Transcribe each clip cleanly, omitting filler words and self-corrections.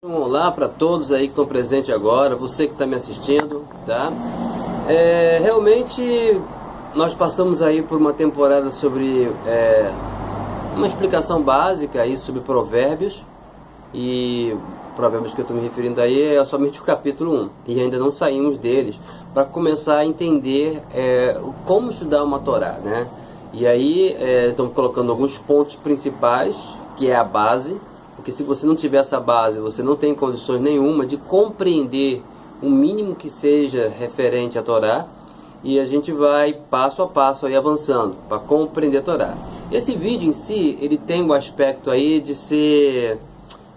Olá para todos aí que estão presentes agora, você que está me assistindo, tá? Realmente nós passamos aí por uma temporada sobre uma explicação básica aí sobre provérbios, e provérbios que eu estou me referindo aí é somente o capítulo 1, e ainda não saímos deles para começar a entender como estudar uma Torá, né? E aí estamos colocando alguns pontos principais, que é a base, porque se você não tiver essa base, você não tem condições nenhuma de compreender o mínimo que seja referente à Torá, e a gente vai passo a passo aí avançando para compreender a Torá. Esse vídeo em si, ele tem o aspecto aí de ser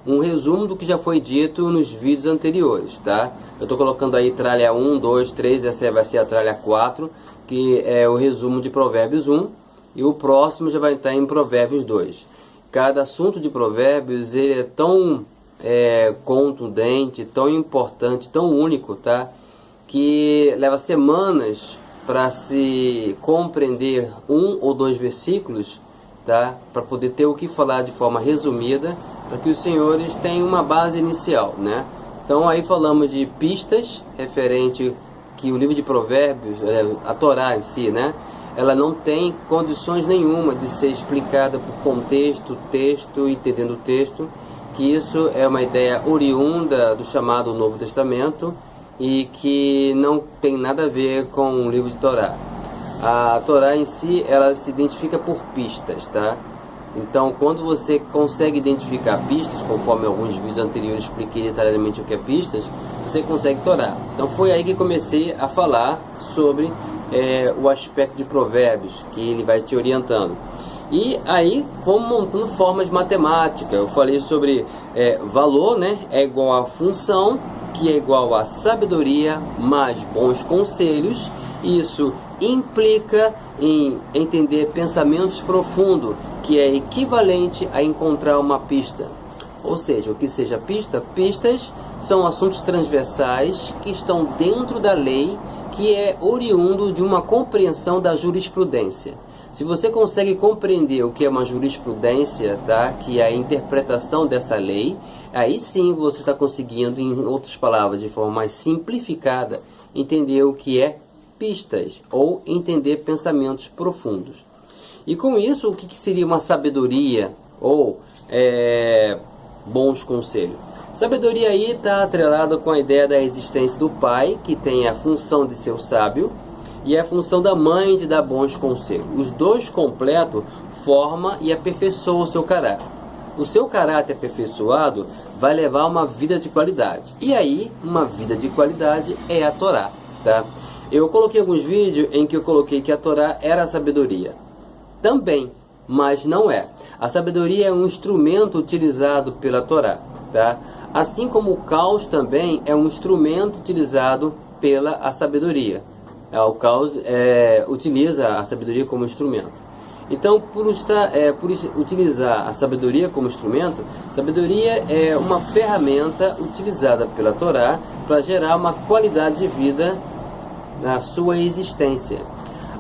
um resumo do que já foi dito nos vídeos anteriores, tá? Eu estou colocando aí tralha 1, 2, 3, essa vai ser a tralha 4, que é o resumo de Provérbios 1, e o próximo já vai estar em Provérbios 2. Cada assunto de Provérbios ele é tão contundente, tão importante, tão único, tá? Que leva semanas para se compreender um ou dois versículos, tá? Para poder ter o que falar de forma resumida, para que os senhores tenham uma base inicial, né? Então aí falamos de pistas referente que o livro de Provérbios, a Torá em si, né? Ela não tem condições nenhuma de ser explicada por contexto, texto, entendendo o texto, que isso é uma ideia oriunda do chamado Novo Testamento e que não tem nada a ver com o livro de Torá. A Torá em si, ela se identifica por pistas, tá? Então, quando você consegue identificar pistas, conforme alguns vídeos anteriores expliquei detalhadamente o que é pistas, você consegue Torá. Então foi aí que comecei a falar sobre o aspecto de provérbios, que ele vai te orientando. E aí vamos montando formas matemáticas. Eu falei sobre valor, né? É igual a função, que é igual a sabedoria mais bons conselhos. Isso implica em entender pensamentos profundos, que é equivalente a encontrar uma pista. Ou seja, o que seja pista? Pistas são assuntos transversais que estão dentro da lei, que é oriundo de uma compreensão da jurisprudência. Se você consegue compreender o que é uma jurisprudência, tá? Que é a interpretação dessa lei, aí sim você está conseguindo, em outras palavras, de forma mais simplificada, entender o que é pistas, ou entender pensamentos profundos. E com isso, o que seria uma sabedoria, ou bons conselhos? Sabedoria aí está atrelada com a ideia da existência do pai, que tem a função de ser o sábio, e a função da mãe de dar bons conselhos. Os dois completos formam e aperfeiçoam o seu caráter. O seu caráter aperfeiçoado vai levar a uma vida de qualidade. E aí, uma vida de qualidade é a Torá, tá? Eu coloquei alguns vídeos em que eu coloquei que a Torá era a sabedoria. Também, mas não é. A sabedoria é um instrumento utilizado pela Torá, tá? Assim como o caos também é um instrumento utilizado pela sabedoria. O caos utiliza a sabedoria como instrumento. Então, por utilizar a sabedoria como instrumento, sabedoria é uma ferramenta utilizada pela Torá para gerar uma qualidade de vida na sua existência.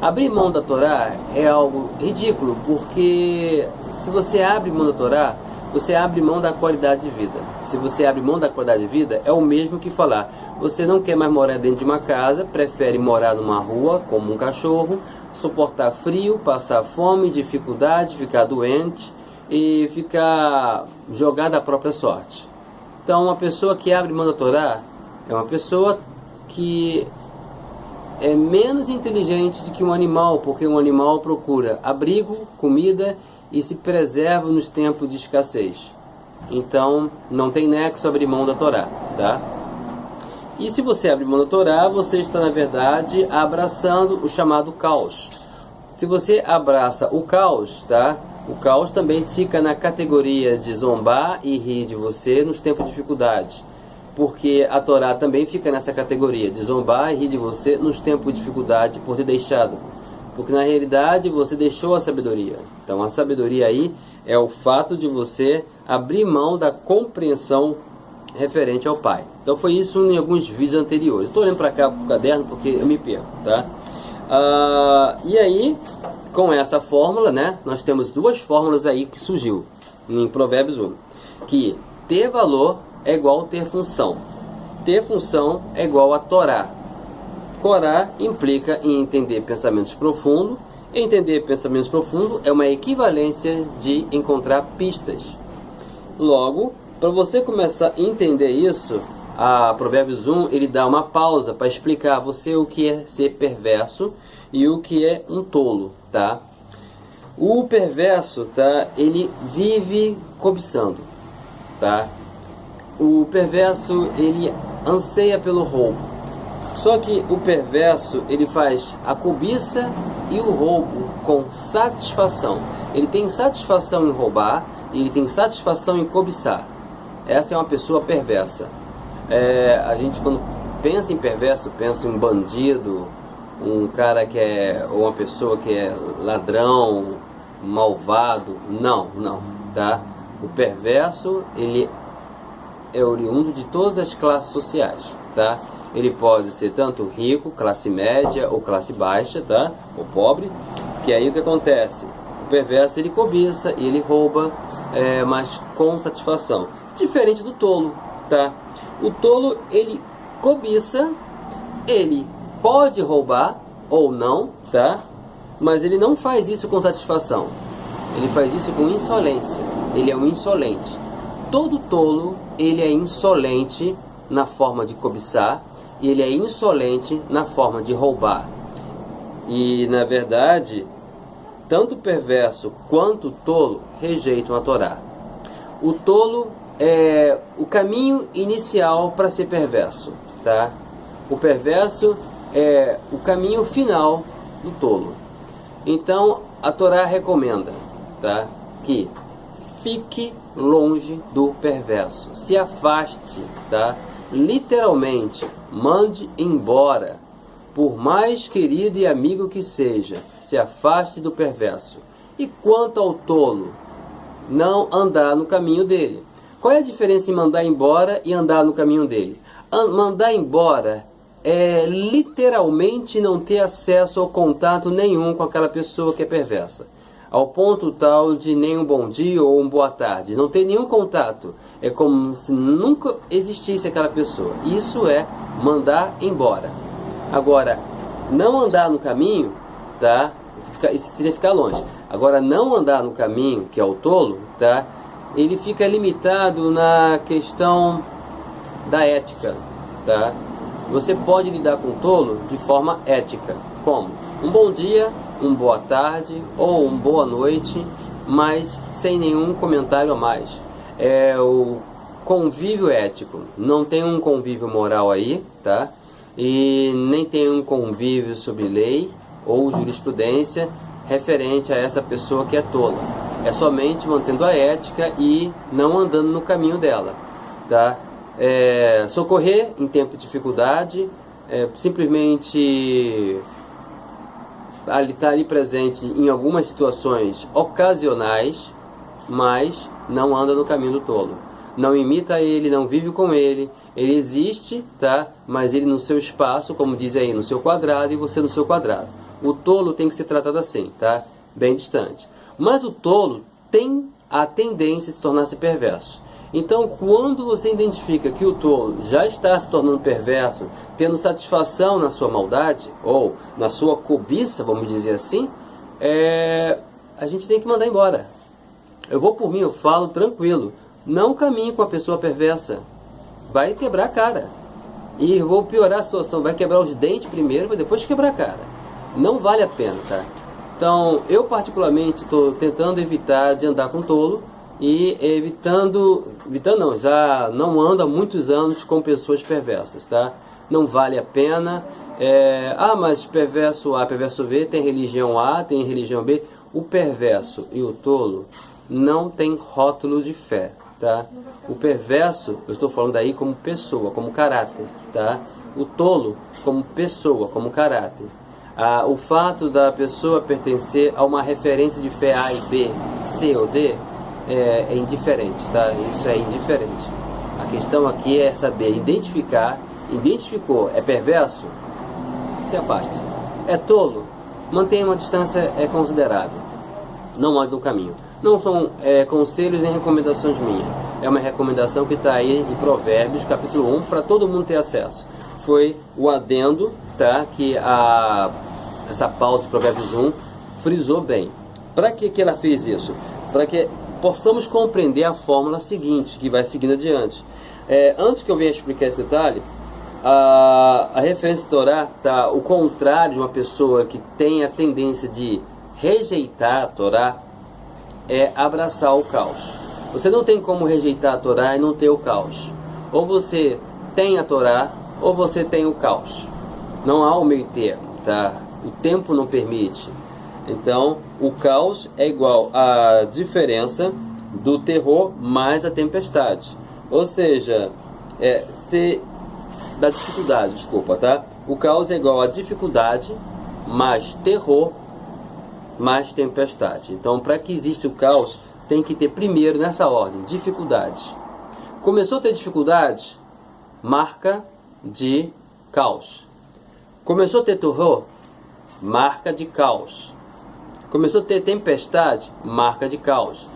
Abrir mão da Torá é algo ridículo, porque se você abre mão da Torá, você abre mão da qualidade de vida. Se você abre mão da qualidade de vida, é o mesmo que falar: você não quer mais morar dentro de uma casa, prefere morar numa rua como um cachorro, suportar frio, passar fome, dificuldade, ficar doente e ficar jogado à própria sorte. Então, uma pessoa que abre mão da Torá é uma pessoa que é menos inteligente do que um animal, porque um animal procura abrigo, comida e se preserva nos tempos de escassez. Então, não tem nexo abrir mão da Torá, tá? E se você abrir mão da Torá, você está, na verdade, abraçando o chamado caos. Se você abraça o caos, tá? O caos também fica na categoria de zombar e rir de você nos tempos de dificuldade. Porque a Torá também fica nessa categoria de zombar e rir de você nos tempos de dificuldade por ter deixado. Porque na realidade você deixou a sabedoria. Então a sabedoria aí é o fato de você abrir mão da compreensão referente ao Pai. Então foi isso em alguns vídeos anteriores. Estou olhando para cá para o caderno porque eu me perco, tá? E aí, com essa fórmula, né, nós temos duas fórmulas aí que surgiu em Provérbios 1. Que ter valor é igual ter função. Ter função é igual a Torá. Corá implica em entender pensamentos profundos. Entender pensamentos profundos é uma equivalência de encontrar pistas. Logo, para você começar a entender isso, a Provérbios 1 ele dá uma pausa para explicar a você o que é ser perverso e o que é um tolo, tá? O perverso, tá? Ele vive cobiçando, tá? O perverso ele anseia pelo roubo. Só que o perverso, ele faz a cobiça e o roubo com satisfação. Ele tem satisfação em roubar e ele tem satisfação em cobiçar. Essa é uma pessoa perversa. A gente quando pensa em perverso, pensa em um bandido, um cara que é, ou uma pessoa que é ladrão, malvado. Não, tá? O perverso, ele é oriundo de todas as classes sociais, tá? Ele pode ser tanto rico, classe média ou classe baixa, tá? Ou pobre. Que aí o que acontece? O perverso ele cobiça e ele rouba, mas com satisfação. Diferente do tolo, tá? O tolo ele cobiça, ele pode roubar ou não, tá? Mas ele não faz isso com satisfação. Ele faz isso com insolência. Ele é um insolente. Todo tolo ele é insolente na forma de cobiçar. E ele é insolente na forma de roubar. E na verdade, tanto o perverso quanto o tolo rejeitam a Torá. O tolo é o caminho inicial para ser perverso, tá? O perverso é o caminho final do tolo. Então a Torá recomenda, tá? Que fique longe do perverso, se afaste, tá? Literalmente, mande embora, por mais querido e amigo que seja, se afaste do perverso. E quanto ao tolo, não andar no caminho dele. Qual é a diferença em mandar embora e andar no caminho dele? Mandar embora é literalmente não ter acesso ou contato nenhum com aquela pessoa que é perversa. Ao ponto tal de nem um bom dia ou um boa tarde. Não ter nenhum contato. É como se nunca existisse aquela pessoa. Isso é mandar embora. Agora, não andar no caminho, tá? Isso seria ficar longe. Agora, não andar no caminho, que é o tolo, tá? Ele fica limitado na questão da ética, tá? Você pode lidar com o tolo de forma ética. Como? Um bom dia, um boa tarde ou um boa noite, mas sem nenhum comentário a mais. É o convívio ético. Não tem um convívio moral aí, tá? E nem tem um convívio sobre lei ou jurisprudência referente a essa pessoa que é tola. É somente mantendo a ética e não andando no caminho dela, tá? Socorrer em tempo de dificuldade, simplesmente estar ali presente em algumas situações ocasionais, mas não anda no caminho do tolo. Não imita ele, não vive com ele. Ele existe, tá? Mas ele no seu espaço, como diz aí, no seu quadrado, e você no seu quadrado. O tolo tem que ser tratado assim, tá? Bem distante. Mas o tolo tem a tendência a se tornar-se perverso. Então, quando você identifica que o tolo já está se tornando perverso, tendo satisfação na sua maldade, ou na sua cobiça, vamos dizer assim, a gente tem que mandar embora. Eu vou por mim, eu falo tranquilo. Não caminhe com a pessoa perversa. Vai quebrar a cara. E vou piorar a situação. Vai quebrar os dentes primeiro, mas depois quebrar a cara. Não vale a pena, tá? Então, eu particularmente estou tentando evitar de andar com tolo. E evitando não, já não ando há muitos anos com pessoas perversas, tá? Não vale a pena. Mas perverso A, perverso B, tem religião A, tem religião B. O perverso e o tolo não tem rótulo de fé, tá? O perverso, eu estou falando aí como pessoa, como caráter, tá? O tolo como pessoa, como caráter. O fato da pessoa pertencer a uma referência de fé A e B, C ou D, é indiferente, tá? Isso é indiferente. A questão aqui é saber identificar. Identificou, é perverso? Se afaste. É tolo? Mantenha uma distância considerável. Não ande no caminho. Não são conselhos nem recomendações minhas. é uma recomendação que está aí em Provérbios, capítulo 1, para todo mundo ter acesso. Foi o adendo, tá, que essa pauta de Provérbios 1 frisou bem. Para que ela fez isso? Para que possamos compreender a fórmula seguinte, que vai seguindo adiante. Antes que eu venha explicar esse detalhe, a referência de Torá está o contrário de uma pessoa que tem a tendência de rejeitar a Torá, é abraçar o caos. Você não tem como rejeitar a Torá e não ter o caos. Ou você tem a Torá, ou você tem o caos. Não há o meio termo, tá? O tempo não permite. Então, o caos é igual à diferença do terror mais a tempestade. Ou seja, da dificuldade, desculpa, tá? O caos é igual a dificuldade mais terror mais tempestade. Então, para que exista o caos, tem que ter primeiro nessa ordem, dificuldade. Começou a ter dificuldade, marca de caos. Começou a ter terror, marca de caos. Começou a ter tempestade, marca de caos.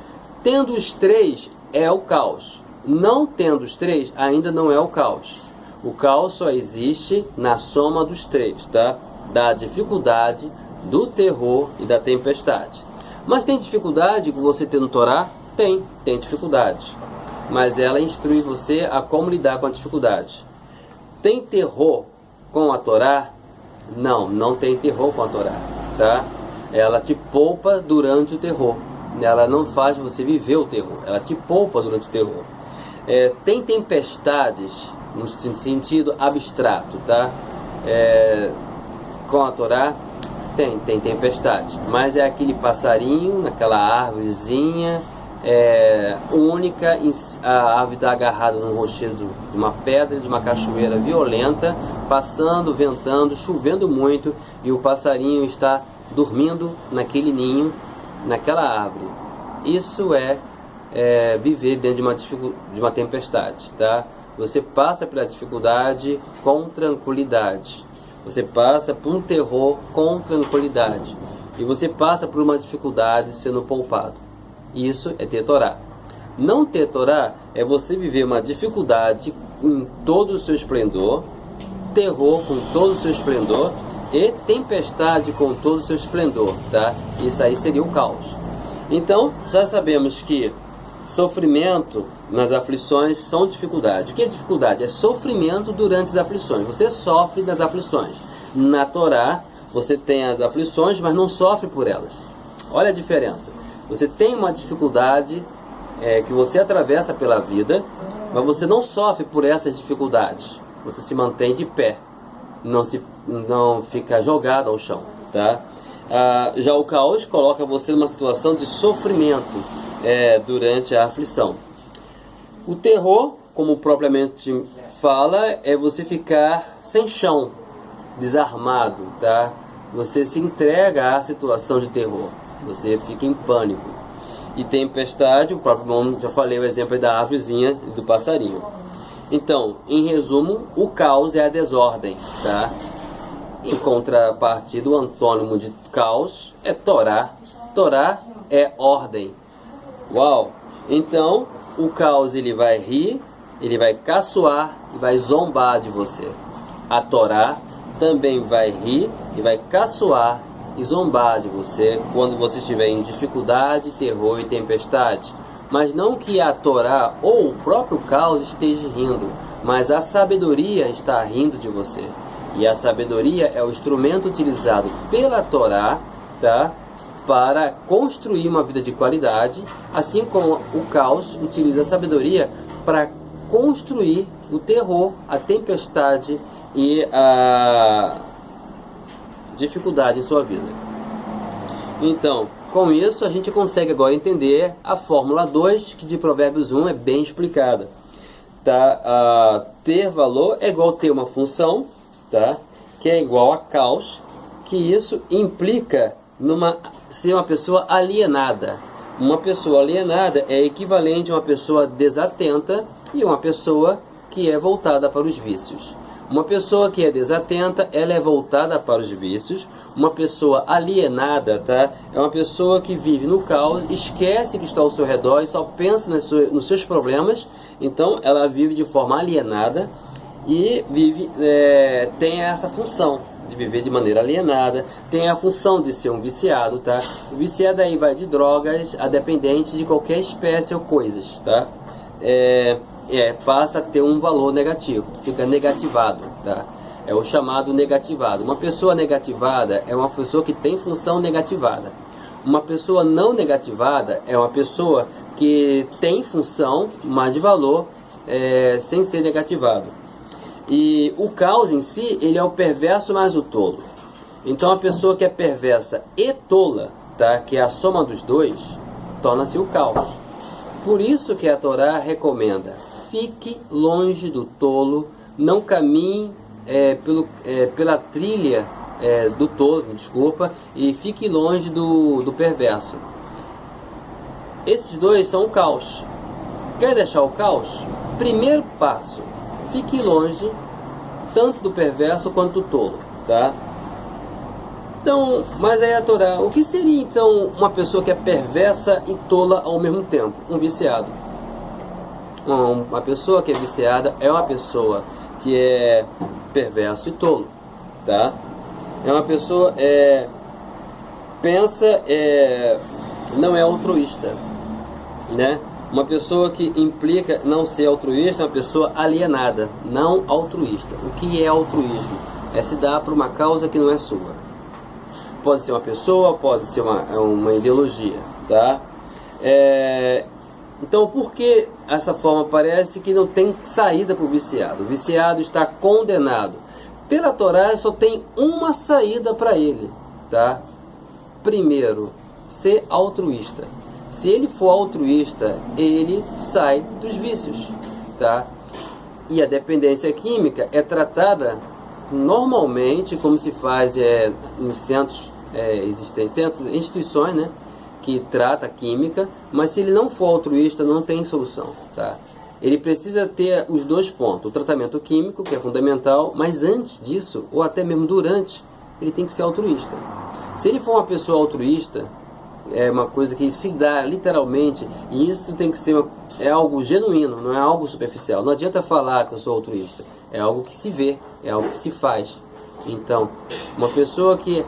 Tendo os três, é o caos. Não tendo os três, ainda não é o caos. O caos só existe na soma dos três, tá? Da dificuldade, do terror e da tempestade. Mas tem dificuldade com você ter no Torá? Tem dificuldade. Mas ela instrui você a como lidar com a dificuldade. Tem terror com a Torá? Não tem terror com a Torá, tá? Ela te poupa durante o terror. Ela não faz você viver o terror. Ela te poupa durante o terror. Tem tempestades no sentido abstrato, tá? Com a Torá tem tempestade, mas é aquele passarinho naquela árvorezinha única, a árvore está agarrada num rochedo de uma pedra, de uma cachoeira violenta, passando, ventando, chovendo muito, e o passarinho está dormindo naquele ninho, naquela árvore. Isso é viver dentro de uma tempestade, tá? Você passa pela dificuldade com tranquilidade. Você passa por um terror com tranquilidade. E você passa por uma dificuldade sendo poupado. Isso é ter Torá. Não ter Torá é você viver uma dificuldade em todo o seu esplendor, terror com todo o seu esplendor e tempestade com todo o seu esplendor, tá? Isso aí seria o caos. Então, já sabemos que sofrimento nas aflições são dificuldade. O que é dificuldade? É sofrimento durante as aflições. Você sofre das aflições. Na Torá, você tem as aflições, mas não sofre por elas. Olha a diferença. Você tem uma dificuldade que você atravessa pela vida, mas você não sofre por essas dificuldades. Você se mantém de pé. Não fica jogado ao chão, tá? Já o caos coloca você numa situação de sofrimento durante a aflição. O terror, como propriamente fala, é você ficar sem chão, desarmado, tá? Você se entrega à situação de terror, você fica em pânico. E tempestade, o próprio nome, já falei o exemplo da árvorezinha e do passarinho. Então, em resumo, o caos é a desordem, tá? Em contrapartida, o antônimo de caos é Torá. Torá é ordem. Uau! Então, o caos ele vai rir, ele vai caçoar e vai zombar de você. A Torá também vai rir e vai caçoar e zombar de você quando você estiver em dificuldade, terror e tempestade. Mas não que a Torá ou o próprio caos esteja rindo, mas a sabedoria está rindo de você. E a sabedoria é o instrumento utilizado pela Torá, tá? Para construir uma vida de qualidade, assim como o caos utiliza a sabedoria para construir o terror, a tempestade e a dificuldade em sua vida. Então, com isso a gente consegue agora entender a fórmula 2, que de Provérbios 1 é bem explicada. Tá? Ter valor é igual a ter uma função, tá? Que é igual a caos, que isso implica ser uma pessoa alienada. Uma pessoa alienada é equivalente a uma pessoa desatenta e uma pessoa que é voltada para os vícios. Uma pessoa que é desatenta, ela é voltada para os vícios. Uma pessoa alienada, tá? É uma pessoa que vive no caos, esquece que está ao seu redor e só pensa nos seus problemas. Então ela vive de forma alienada e tem essa função de viver de maneira alienada, tem a função de ser um viciado, tá? O viciado aí vai de drogas a dependente de qualquer espécie ou coisas, tá? Passa a ter um valor negativo, fica negativado, tá? É o chamado negativado. Uma pessoa negativada é uma pessoa que tem função negativada. Uma pessoa não negativada é uma pessoa que tem função, mas de valor, sem ser negativado. E o caos em si, ele é o perverso mais o tolo. Então a pessoa que é perversa e tola, tá? Que é a soma dos dois, torna-se o caos. Por isso que a Torá recomenda: fique longe do tolo, não caminhe pela trilha do tolo, desculpa, e fique longe do perverso. Esses dois são o caos. Quer deixar o caos? Primeiro passo: fique longe tanto do perverso quanto do tolo, tá? Então, mas aí a Torá, o que seria então uma pessoa que é perversa e tola ao mesmo tempo? Um viciado. Uma pessoa que é viciada é uma pessoa que é perverso e tolo, tá? É uma pessoa não é altruísta, né? Uma pessoa que implica não ser altruísta é uma pessoa alienada, não altruísta. O que é altruísmo? É se dar para uma causa que não é sua. Pode ser uma pessoa, pode ser uma ideologia, tá? Então, por que essa forma parece que não tem saída para o viciado? O viciado está condenado. Pela Torá só tem uma saída para ele, tá? Primeiro, ser altruísta. Se ele for altruísta, ele sai dos vícios, tá? E a dependência química é tratada normalmente como se faz nos centros existentes, instituições, né, que trata a química, mas se ele não for altruísta, não tem solução, tá? Ele precisa ter os dois pontos: o tratamento químico, que é fundamental, mas antes disso, ou até mesmo durante, ele tem que ser altruísta. Se ele for uma pessoa altruísta, é uma coisa que se dá literalmente, e isso tem que ser algo genuíno, não é algo superficial. Não adianta falar que eu sou altruísta, é algo que se vê, é algo que se faz. Então, uma pessoa que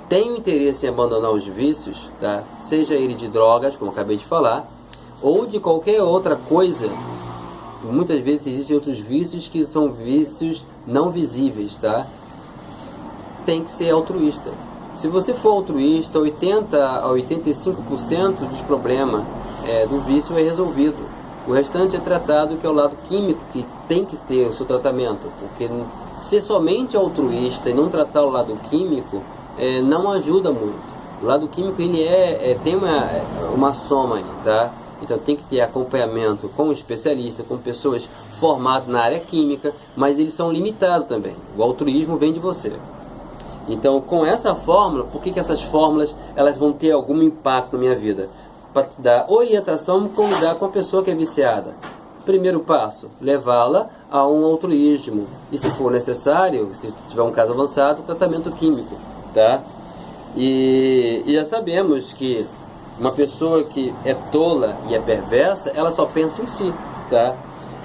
tem o interesse em abandonar os vícios, tá? Seja ele de drogas, como eu acabei de falar, ou de qualquer outra coisa. Muitas vezes existem outros vícios que são vícios não visíveis, tá? Tem que ser altruísta. Se você for altruísta, 80 a 85% dos problemas do vício é resolvido. O restante é tratado, que é o lado químico, que tem que ter o seu tratamento. Porque ser somente altruísta e não tratar o lado químico não ajuda muito. O lado químico ele tem uma soma aí, tá? Então tem que ter acompanhamento com especialistas, com pessoas formadas na área química, mas eles são limitados também. O altruísmo vem de você. Então, com essa fórmula, por que essas fórmulas elas vão ter algum impacto na minha vida? Para te dar orientação como lidar com a pessoa que é viciada. Primeiro passo, levá-la a um altruísmo. E se for necessário, se tiver um caso avançado, tratamento químico, tá? E já sabemos que uma pessoa que é tola e é perversa, ela só pensa em si, tá?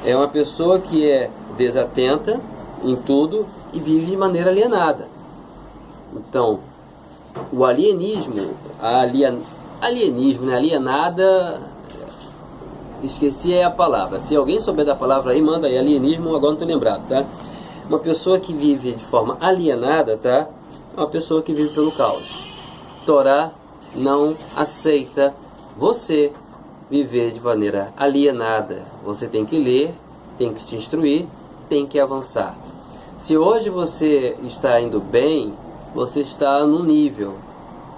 É uma pessoa que é desatenta em tudo e vive de maneira alienada. Então, o alienismo, né? Alienada, esqueci a palavra. Se alguém souber da palavra aí, manda aí, alienismo, agora não estou lembrado, tá? Uma pessoa que vive de forma alienada, tá? É uma pessoa que vive pelo caos. Torá não aceita você viver de maneira alienada. Você tem que ler, tem que se instruir, tem que avançar. Se hoje você está indo bem, você está no nível,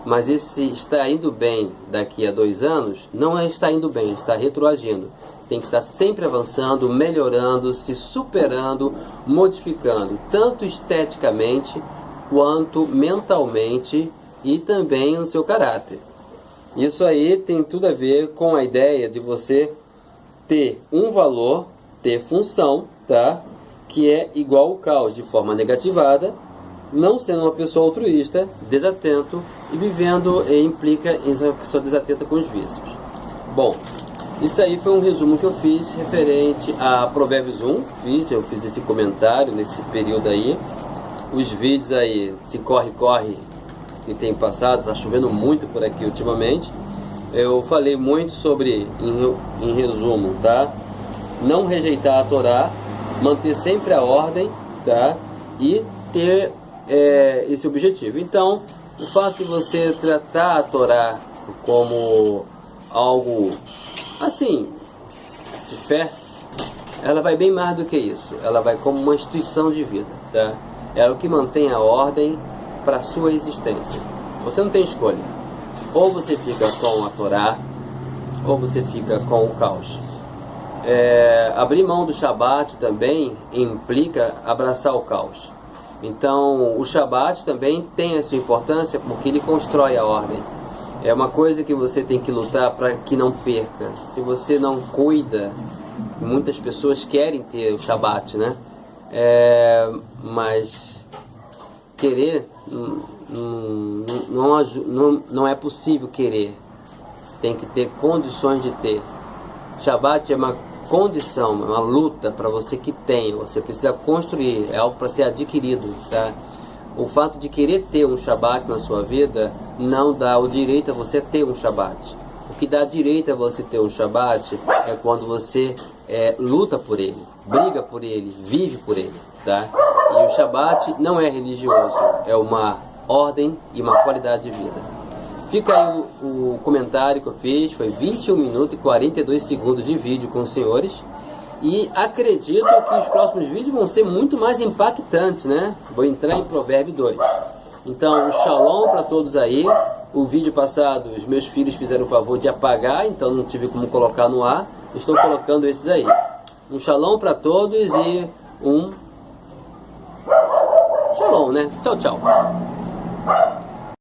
mas esse está indo bem daqui a 2 anos, não está indo bem, está retroagindo. Tem que estar sempre avançando, melhorando, se superando, modificando, tanto esteticamente, quanto mentalmente e também no seu caráter. Isso aí tem tudo a ver com a ideia de você ter um valor, ter função, tá? que é igual ao caos, de forma negativada, não sendo uma pessoa altruísta, desatento e vivendo implica em ser uma pessoa desatenta com os vícios. Bom, isso aí foi um resumo que eu fiz referente a Provérbios 1, eu fiz esse comentário nesse período aí. Os vídeos aí, se corre, que tem passado, está chovendo muito por aqui ultimamente. Eu falei muito sobre, em resumo, tá? Não rejeitar a Torá, manter sempre a ordem, tá? E ter esse objetivo. Então, o fato de você tratar a Torá como algo assim, de fé, ela vai bem mais do que isso. Ela vai como uma instituição de vida, tá? É o que mantém a ordem para a sua existência. Você não tem escolha. Ou você fica com a Torá, ou você fica com o caos. Abrir mão do Shabat também implica abraçar o caos. Então, o Shabat também tem a sua importância porque ele constrói a ordem. É uma coisa que você tem que lutar para que não perca. Se você não cuida, muitas pessoas querem ter o Shabat, né? Mas querer não é possível querer. Tem que ter condições de ter. Shabat é uma condição, uma luta para você que tem. Você precisa construir, é algo para ser adquirido, tá? O fato de querer ter um Shabat na sua vida não dá o direito a você ter um Shabat. O que dá direito a você ter um Shabat é quando você luta por ele, briga por ele, vive por ele, tá? E o Shabat não é religioso, é uma ordem e uma qualidade de vida. Fica aí o comentário que eu fiz, foi 21 minutos e 42 segundos de vídeo com os senhores. E acredito que os próximos vídeos vão ser muito mais impactantes, né? Vou entrar em Provérbio 2. Então, um shalom para todos aí. O vídeo passado, os meus filhos fizeram o favor de apagar, então não tive como colocar no ar. Estou colocando esses aí. Um shalom para todos e um shalom, né? Tchau, tchau.